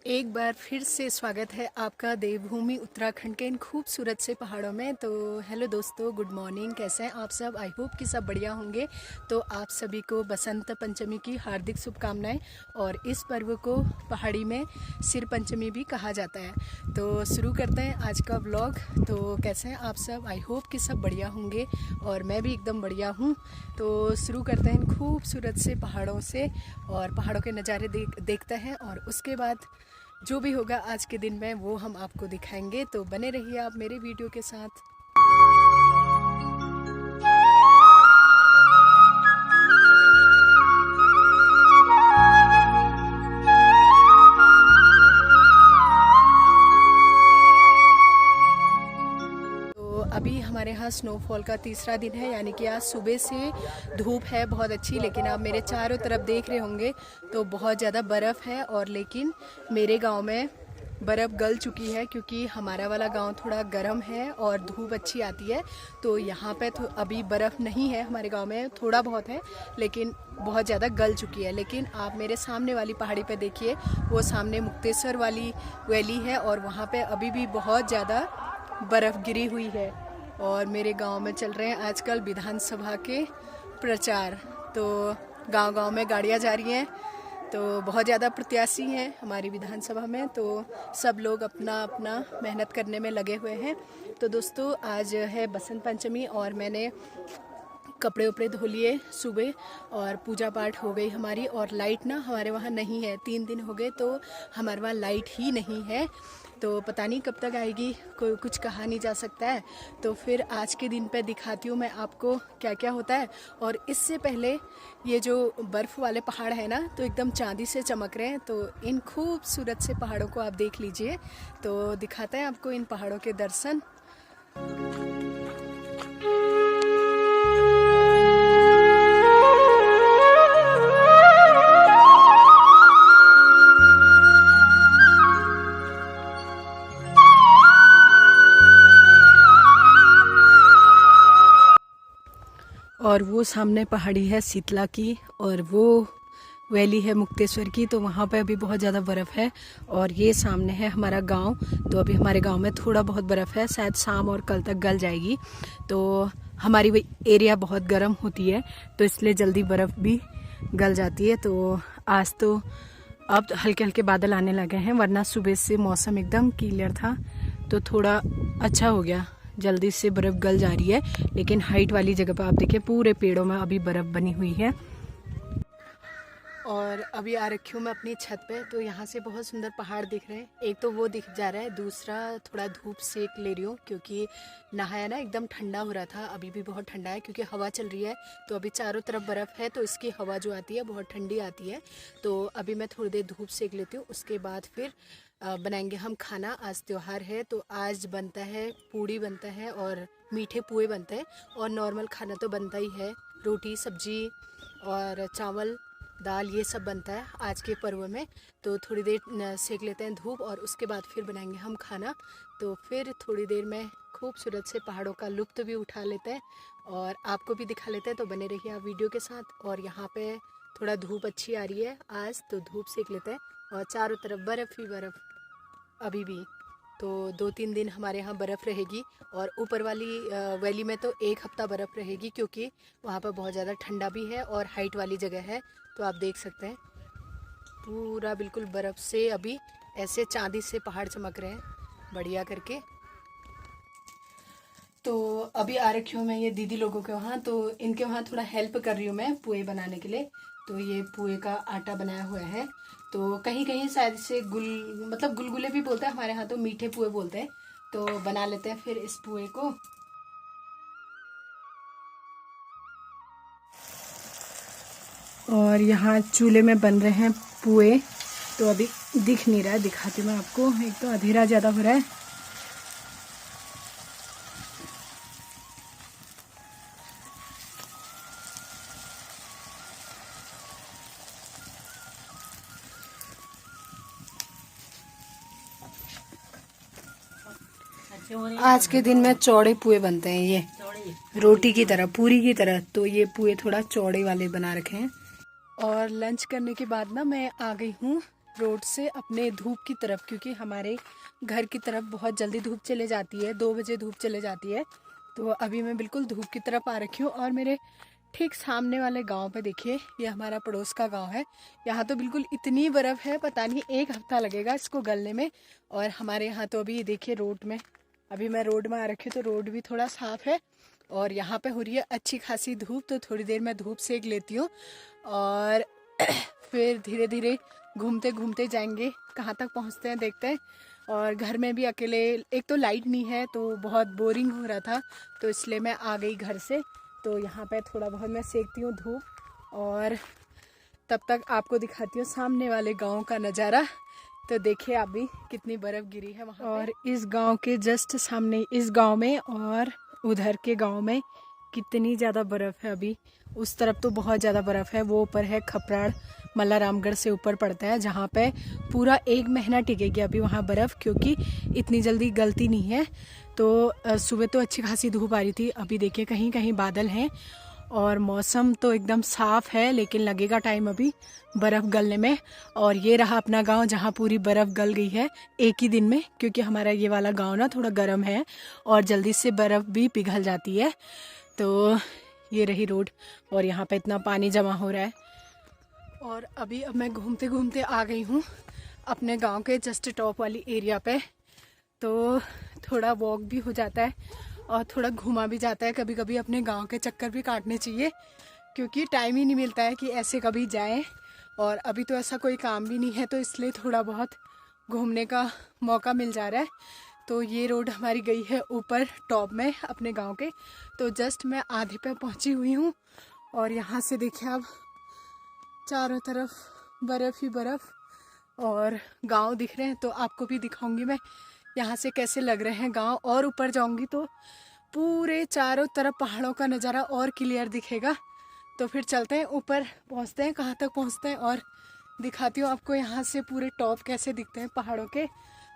एक बार फिर से स्वागत है आपका देवभूमि उत्तराखंड के इन खूबसूरत से पहाड़ों में। तो हेलो दोस्तों, गुड मॉर्निंग। कैसे हैं आप सब? आई होप कि सब बढ़िया होंगे। तो आप सभी को बसंत पंचमी की हार्दिक शुभकामनाएं। और इस पर्व को पहाड़ी में सिर पंचमी भी कहा जाता है। तो शुरू करते हैं आज का व्लॉग। तो कैसे हैं आप सब? आई होप कि सब बढ़िया होंगे और मैं भी एकदम बढ़िया हूँ। तो शुरू करते हैं इन खूबसूरत से पहाड़ों से और पहाड़ों के नज़ारे देखते हैं और उसके बाद जो भी होगा आज के दिन में वो हम आपको दिखाएंगे। तो बने रहिए आप मेरे वीडियो के साथ। अभी हमारे यहाँ स्नोफॉल का तीसरा दिन है, यानी कि आज सुबह से धूप है बहुत अच्छी, लेकिन आप मेरे चारों तरफ देख रहे होंगे तो बहुत ज़्यादा बर्फ़ है। और लेकिन मेरे गांव में बर्फ़ गल चुकी है क्योंकि हमारा वाला गांव थोड़ा गर्म है और धूप अच्छी आती है। तो यहाँ पे तो अभी बर्फ़ नहीं है, हमारे गांव में थोड़ा बहुत है लेकिन बहुत ज़्यादा गल चुकी है। लेकिन आप मेरे सामने वाली पहाड़ी पे देखिए, वो सामने मुक्तेश्वर वाली वैली है और वहाँ पे अभी भी बहुत ज़्यादा बर्फ़ गिरी हुई है। और मेरे गांव में चल रहे हैं आजकल विधानसभा के प्रचार। तो गांव-गांव में गाड़ियां जा रही हैं, तो बहुत ज़्यादा प्रत्याशी हैं हमारी विधानसभा में। तो सब लोग अपना अपना मेहनत करने में लगे हुए हैं। तो दोस्तों, आज है बसंत पंचमी और मैंने कपड़े उपड़े धो लिए सुबह और पूजा पाठ हो गई हमारी। और लाइट ना हमारे वहाँ नहीं है, 3 दिन हो गए तो हमारे वहाँ लाइट ही नहीं है। तो पता नहीं कब तक आएगी, कोई कुछ कहा नहीं जा सकता है। तो फिर आज के दिन पे दिखाती हूँ मैं आपको क्या क्या होता है। और इससे पहले ये जो बर्फ़ वाले पहाड़ है ना, तो एकदम चांदी से चमक रहे हैं। तो इन खूबसूरत से पहाड़ों को आप देख लीजिए। तो दिखाते हैं आपको इन पहाड़ों के दर्शन। और वो सामने पहाड़ी है शीतला की और वो वैली है मुक्तेश्वर की। तो वहाँ पे अभी बहुत ज़्यादा बर्फ़ है। और ये सामने है हमारा गांव। तो अभी हमारे गांव में थोड़ा बहुत बर्फ़ है, शायद शाम और कल तक गल जाएगी। तो हमारी वो एरिया बहुत गर्म होती है तो इसलिए जल्दी बर्फ़ भी गल जाती है। तो आज तो अब हल्के हल्के बादल आने लगे हैं, वरना सुबह से मौसम एकदम क्लियर था। तो थोड़ा अच्छा हो गया, जल्दी से बर्फ़ गल जा रही है। लेकिन हाइट वाली जगह पर आप देखिए पूरे पेड़ों में अभी बर्फ़ बनी हुई है। और अभी आ रखी हूँ मैं अपनी छत पे। तो यहाँ से बहुत सुंदर पहाड़ दिख रहे हैं। एक तो वो दिख जा रहा है, दूसरा थोड़ा धूप सेक ले रही हूँ क्योंकि नहाया ना एकदम ठंडा हो रहा था। अभी भी बहुत ठंडा है क्योंकि हवा चल रही है। तो अभी चारों तरफ बर्फ़ है तो इसकी हवा जो आती है बहुत ठंडी आती है। तो अभी मैं थोड़ी देर धूप सेक लेती हूँ, उसके बाद फिर बनाएंगे हम खाना। आज त्यौहार है तो आज बनता है पूड़ी बनता है और मीठे पुए बनते हैं। और नॉर्मल खाना तो बनता ही है, रोटी सब्जी और चावल दाल ये सब बनता है आज के पर्व में। तो थोड़ी देर सेक लेते हैं धूप और उसके बाद फिर बनाएंगे हम खाना। तो फिर थोड़ी देर में खूबसूरत से पहाड़ों का लुत्फ़ भी उठा लेते हैं और आपको भी दिखा लेते हैं। तो बने रहिए आप वीडियो के साथ। और यहाँ पे थोड़ा धूप अच्छी आ रही है आज, तो धूप सेक लेते हैं। और चारों तरफ बर्फ़ ही बर्फ़ अभी भी। तो 2-3 दिन हमारे यहाँ बर्फ़ रहेगी और ऊपर वाली वैली में तो 1 हफ़्ता बर्फ़ रहेगी क्योंकि वहाँ पर बहुत ज़्यादा ठंडा भी है और हाइट वाली जगह है। तो आप देख सकते हैं पूरा बिल्कुल बर्फ़ से अभी ऐसे चांदी से पहाड़ चमक रहे हैं बढ़िया करके। तो अभी आ रखी हूँ मैं ये दीदी लोगों के वहाँ। तो इनके वहाँ थोड़ा हेल्प कर रही हूँ मैं पुए बनाने के लिए। तो ये पुए का आटा बनाया हुआ है। तो कहीं कहीं शायद से गुलगुले भी बोलते हैं, हमारे यहाँ तो मीठे पुए बोलते हैं। तो बना लेते हैं फिर इस पुए को। और यहाँ चूल्हे में बन रहे हैं पुए। तो अभी दिख नहीं रहा है, दिखाती हूँ मैं आपको। एक तो अंधेरा ज़्यादा हो रहा है। आज के दिन में चौड़े पुए बनते हैं, ये रोटी की तरह पूरी की तरह। तो ये पुए थोड़ा चौड़े वाले बना रखे हैं। और लंच करने के बाद ना मैं आ गई हूँ रोड से अपने धूप की तरफ, क्योंकि हमारे घर की तरफ बहुत जल्दी धूप चले जाती है, 2 बजे धूप चले जाती है। तो अभी मैं बिल्कुल धूप की तरफ आ रखी हूँ और मेरे ठीक सामने वाले गांव पे देखिए, ये हमारा पड़ोस का गांव है। यहाँ तो बिल्कुल इतनी बर्फ़ है, पता नहीं 1 हफ्ता लगेगा इसको गलने में। और हमारे यहाँ तो अभी देखिए रोड में, अभी मैं रोड में आ रखी हूँ तो रोड भी थोड़ा साफ़ है और यहाँ पे हो रही है अच्छी खासी धूप। तो थोड़ी देर मैं धूप सेक लेती हूँ और फिर धीरे धीरे घूमते घूमते जाएंगे, कहाँ तक पहुँचते हैं देखते हैं। और घर में भी अकेले, एक तो लाइट नहीं है तो बहुत बोरिंग हो रहा था, तो इसलिए मैं आ गई घर से। तो यहाँ पे थोड़ा बहुत मैं सेकती हूँ धूप और तब तक आपको दिखाती हूँ सामने वाले गांव का नज़ारा। तो देखिए अभी कितनी बर्फ़ गिरी है वहाँ और इस गांव के जस्ट सामने इस गांव में और उधर के गांव में कितनी ज़्यादा बर्फ़ है। अभी उस तरफ तो बहुत ज़्यादा बर्फ़ है, वो ऊपर है खपराड़, मल्लारामगढ़ से ऊपर पड़ता है, जहाँ पे पूरा 1 महीना टिकेगी अभी वहाँ बर्फ़, क्योंकि इतनी जल्दी गलती नहीं है। तो सुबह तो अच्छी खासी धूप आ रही थी, अभी देखिए कहीं कहीं बादल हैं और मौसम तो एकदम साफ़ है, लेकिन लगेगा टाइम अभी बर्फ़ गलने में। और ये रहा अपना गांव जहाँ पूरी बर्फ़ गल गई है एक ही दिन में, क्योंकि हमारा ये वाला गांव ना थोड़ा गर्म है और जल्दी से बर्फ़ भी पिघल जाती है। तो ये रही रोड और यहाँ पे इतना पानी जमा हो रहा है। और अभी अब मैं घूमते घूमते आ गई हूँ अपने गांव के जस्ट टॉप वाली एरिया पे। तो थोड़ा वॉक भी हो जाता है और थोड़ा घूमा भी जाता है। कभी कभी अपने गांव के चक्कर भी काटने चाहिए, क्योंकि टाइम ही नहीं मिलता है कि ऐसे कभी जाएं। और अभी तो ऐसा कोई काम भी नहीं है, तो इसलिए थोड़ा बहुत घूमने का मौका मिल जा रहा है। तो ये रोड हमारी गई है ऊपर टॉप में अपने गांव के। तो जस्ट मैं आधे पे पहुंची हुई हूँ और यहाँ से देखिए अब चारों तरफ बर्फ़ ही बर्फ़ और गांव दिख रहे हैं। तो आपको भी दिखाऊंगी मैं यहाँ से कैसे लग रहे हैं गांव। और ऊपर जाऊंगी तो पूरे चारों तरफ पहाड़ों का नज़ारा और क्लियर दिखेगा। तो फिर चलते हैं ऊपर, पहुँचते हैं कहाँ तक पहुँचते हैं और दिखाती हूँ आपको यहाँ से पूरे टॉप कैसे दिखते हैं पहाड़ों के।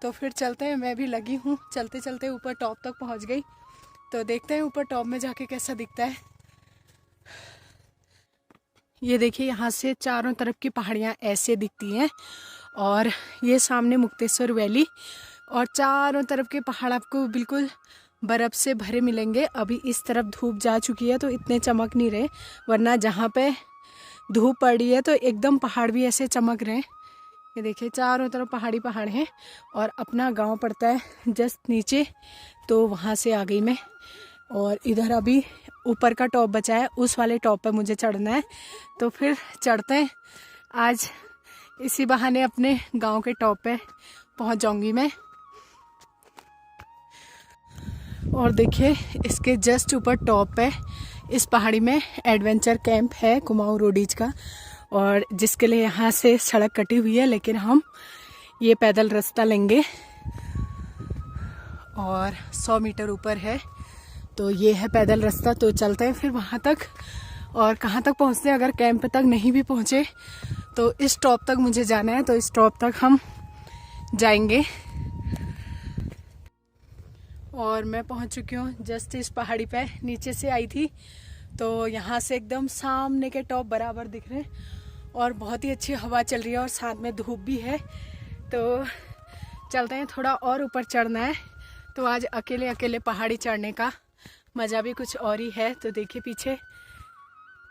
तो फिर चलते हैं, मैं भी लगी हूँ, चलते चलते ऊपर टॉप तक पहुँच गई। तो देखते हैं ऊपर टॉप में जाके कैसा दिखता है। ये देखिए यहाँ से चारों तरफ की पहाड़ियाँ ऐसे दिखती हैं और ये सामने मुक्तेश्वर वैली और चारों तरफ के पहाड़ आपको बिल्कुल बर्फ़ से भरे मिलेंगे। अभी इस तरफ धूप जा चुकी है तो इतने चमक नहीं रहे, वरना जहाँ पे धूप पड़ी है तो एकदम पहाड़ भी ऐसे चमक रहे हैं। ये देखिए चारों तरफ पहाड़ी पहाड़ हैं और अपना गांव पड़ता है जस्ट नीचे। तो वहाँ से आ गई मैं और इधर अभी ऊपर का टॉप बचा है, उस वाले टॉप पर मुझे चढ़ना है। तो फिर चढ़ते हैं, आज इसी बहाने अपने गांव के टॉप पे पहुंच जाऊंगी मैं। और देखिए इसके जस्ट ऊपर टॉप पे इस पहाड़ी में एडवेंचर कैंप है कुमाऊं रोडीज का, और जिसके लिए यहाँ से सड़क कटी हुई है, लेकिन हम ये पैदल रास्ता लेंगे और 100 मीटर ऊपर है। तो ये है पैदल रास्ता, तो चलते हैं फिर वहाँ तक। और कहाँ तक पहुँचते हैं, अगर कैंप तक नहीं भी पहुँचे तो इस टॉप तक मुझे जाना है, तो इस टॉप तक हम जाएंगे। और मैं पहुँच चुकी हूँ जस्ट इस पहाड़ी पे, नीचे से आई थी तो यहाँ से एकदम सामने के टॉप बराबर दिख रहे हैं और बहुत ही अच्छी हवा चल रही है और साथ में धूप भी है। तो चलते हैं, थोड़ा और ऊपर चढ़ना है। तो आज अकेले अकेले पहाड़ी चढ़ने का मज़ा भी कुछ और ही है। तो देखिए पीछे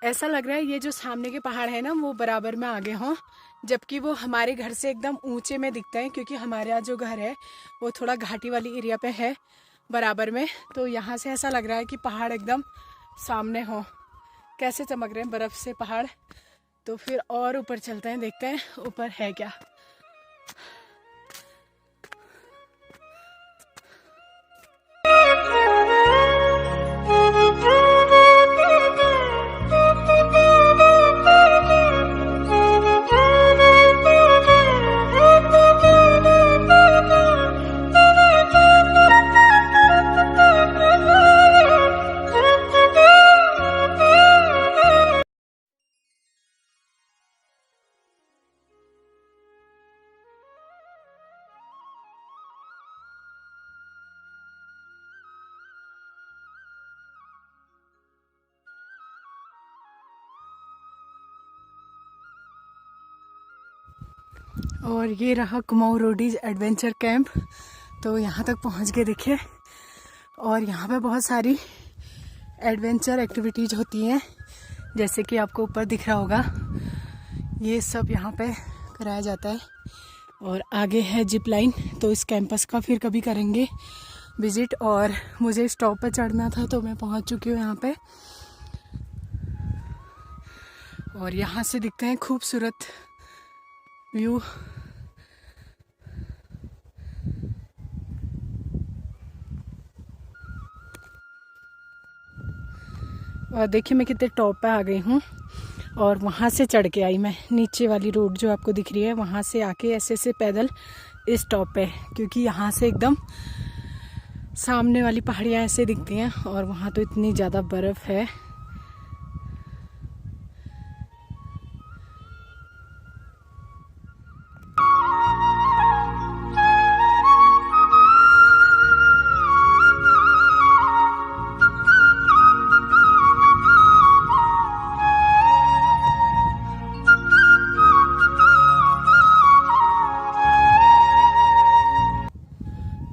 ऐसा लग रहा है ये जो सामने के पहाड़ है ना वो बराबर में आगे हों, जबकि वो हमारे घर से एकदम ऊंचे में दिखते हैं, क्योंकि हमारे यहाँ जो घर है वो थोड़ा घाटी वाली एरिया पे है बराबर में। तो यहाँ से ऐसा लग रहा है कि पहाड़ एकदम सामने हो, कैसे चमक रहे हैं बर्फ़ से पहाड़। तो फिर और ऊपर चलते हैं, देखते हैं ऊपर है क्या। और ये रहा कुमाऊं रोडीज एडवेंचर कैंप। तो यहाँ तक पहुँच के देखिए, और यहाँ पे बहुत सारी एडवेंचर एक्टिविटीज़ होती हैं, जैसे कि आपको ऊपर दिख रहा होगा, ये सब यहाँ पे कराया जाता है। और आगे है जिप लाइन, तो इस कैंपस का फिर कभी करेंगे विज़िट। और मुझे स्टॉप पे चढ़ना था, तो मैं पहुँच चुकी हूँ यहाँ पे। और यहाँ से दिखते हैं खूबसूरत व्यू। और देखिए मैं कितने टॉप पे आ गई हूँ, और वहाँ से चढ़ के आई मैं नीचे वाली रोड जो आपको दिख रही है, वहाँ से आके ऐसे ऐसे पैदल इस टॉप पे, क्योंकि यहाँ से एकदम सामने वाली पहाड़ियाँ ऐसे दिखती हैं, और वहाँ तो इतनी ज़्यादा बर्फ़ है।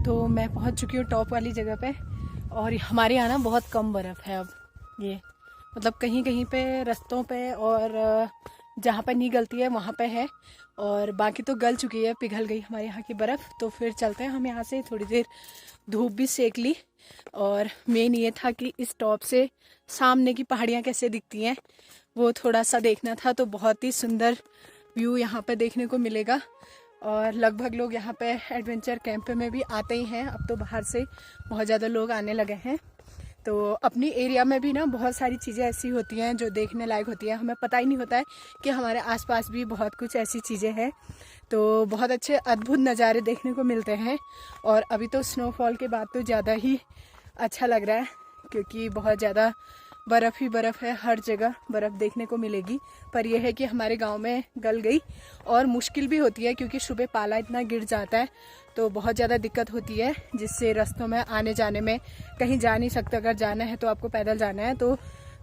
तो मैं पहुंच चुकी हूँ टॉप वाली जगह पे, और हमारे यहाँ ना बहुत कम बर्फ़ है अब। ये मतलब कहीं कहीं पे रास्तों पे, और जहाँ पर नहीं गलती है वहाँ पे है, और बाकी तो गल चुकी है, पिघल गई हमारे यहाँ की बर्फ़। तो फिर चलते हैं हम यहाँ से। थोड़ी देर धूप भी सेक ली, और मेन ये था कि इस टॉप से सामने की पहाड़ियाँ कैसे दिखती हैं वो थोड़ा सा देखना था। तो बहुत ही सुंदर व्यू यहाँ पे देखने को मिलेगा, और लगभग लोग यहाँ पे एडवेंचर कैंप में भी आते ही हैं। अब तो बाहर से बहुत ज़्यादा लोग आने लगे हैं। तो अपनी एरिया में भी ना बहुत सारी चीज़ें ऐसी होती हैं जो देखने लायक होती हैं, हमें पता ही नहीं होता है कि हमारे आसपास भी बहुत कुछ ऐसी चीज़ें हैं। तो बहुत अच्छे अद्भुत नज़ारे देखने को मिलते हैं। और अभी तो स्नोफॉल के बाद तो ज़्यादा ही अच्छा लग रहा है, क्योंकि बहुत ज़्यादा बर्फ़ ही बर्फ़ है, हर जगह बर्फ़ देखने को मिलेगी। पर यह है कि हमारे गांव में गल गई, और मुश्किल भी होती है क्योंकि सुबह पाला इतना गिर जाता है, तो बहुत ज़्यादा दिक्कत होती है, जिससे रास्तों में आने जाने में कहीं जा नहीं सकते। अगर जाना है तो आपको पैदल जाना है, तो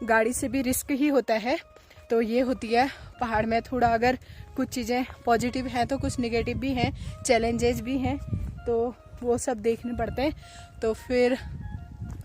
गाड़ी से भी रिस्क ही होता है। तो ये होती है पहाड़ में थोड़ा, अगर कुछ चीज़ें पॉजिटिव हैं तो कुछ निगेटिव भी हैं, चैलेंजेस भी हैं, तो वो सब देखने पड़ते हैं। तो फिर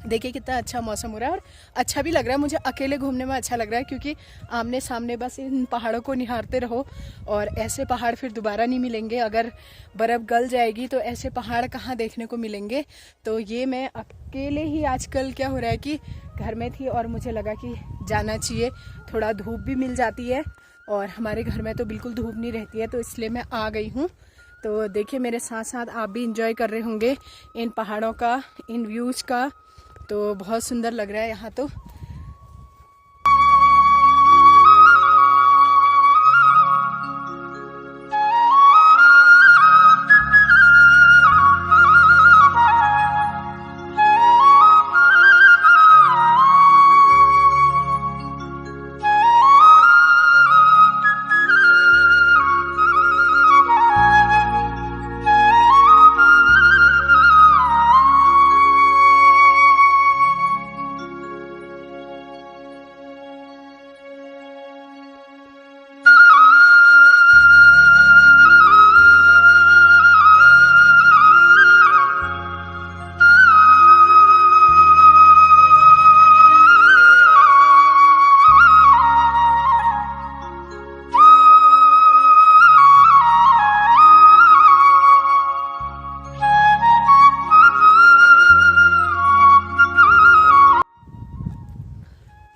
देखिए कितना अच्छा मौसम हो रहा है, और अच्छा भी लग रहा है। मुझे अकेले घूमने में अच्छा लग रहा है, क्योंकि आमने सामने बस इन पहाड़ों को निहारते रहो, और ऐसे पहाड़ फिर दोबारा नहीं मिलेंगे। अगर बर्फ़ गल जाएगी तो ऐसे पहाड़ कहाँ देखने को मिलेंगे। तो ये मैं अकेले ही, आजकल क्या हो रहा है कि घर में थी और मुझे लगा कि जाना चाहिए, थोड़ा धूप भी मिल जाती है, और हमारे घर में तो बिल्कुल धूप नहीं रहती है, तो इसलिए मैं आ गई हूँ। तो देखिए मेरे साथ साथ आप भी इंजॉय कर रहे होंगे इन पहाड़ों का, इन व्यूज़ का। तो बहुत सुंदर लग रहा है यहाँ तो।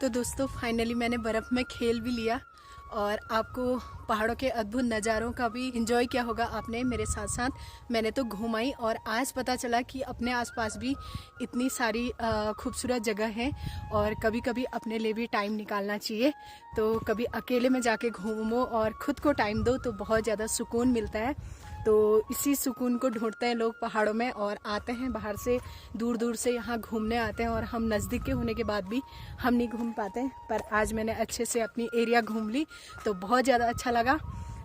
तो दोस्तों फाइनली मैंने बर्फ़ में खेल भी लिया, और आपको पहाड़ों के अद्भुत नज़ारों का भी एंजॉय किया होगा आपने मेरे साथ साथ। मैंने तो घुमाई, और आज पता चला कि अपने आसपास भी इतनी सारी खूबसूरत जगह हैं, और कभी कभी अपने लिए भी टाइम निकालना चाहिए। तो कभी अकेले में जाके घूमो और ख़ुद को टाइम दो, तो बहुत ज़्यादा सुकून मिलता है। तो इसी सुकून को ढूंढते हैं लोग पहाड़ों में, और आते हैं बाहर से, दूर दूर से यहाँ घूमने आते हैं। और हम नज़दीक के होने के बाद भी हम नहीं घूम पाते, पर आज मैंने अच्छे से अपनी एरिया घूम ली, तो बहुत ज़्यादा अच्छा लगा।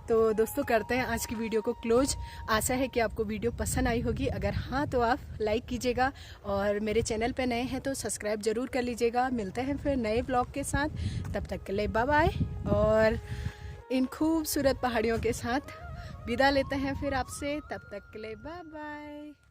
तो दोस्तों करते हैं आज की वीडियो को क्लोज। आशा है कि आपको वीडियो पसंद आई होगी। अगर हाँ तो आप लाइक कीजिएगा, और मेरे चैनल पे नए हैं तो सब्सक्राइब ज़रूर कर लीजिएगा। मिलते हैं फिर नए ब्लॉग के साथ, तब तक के लिए बाय बाय। और इन खूबसूरत पहाड़ियों के साथ विदा लेते हैं फिर आपसे, तब तक के लिए बाय बाय।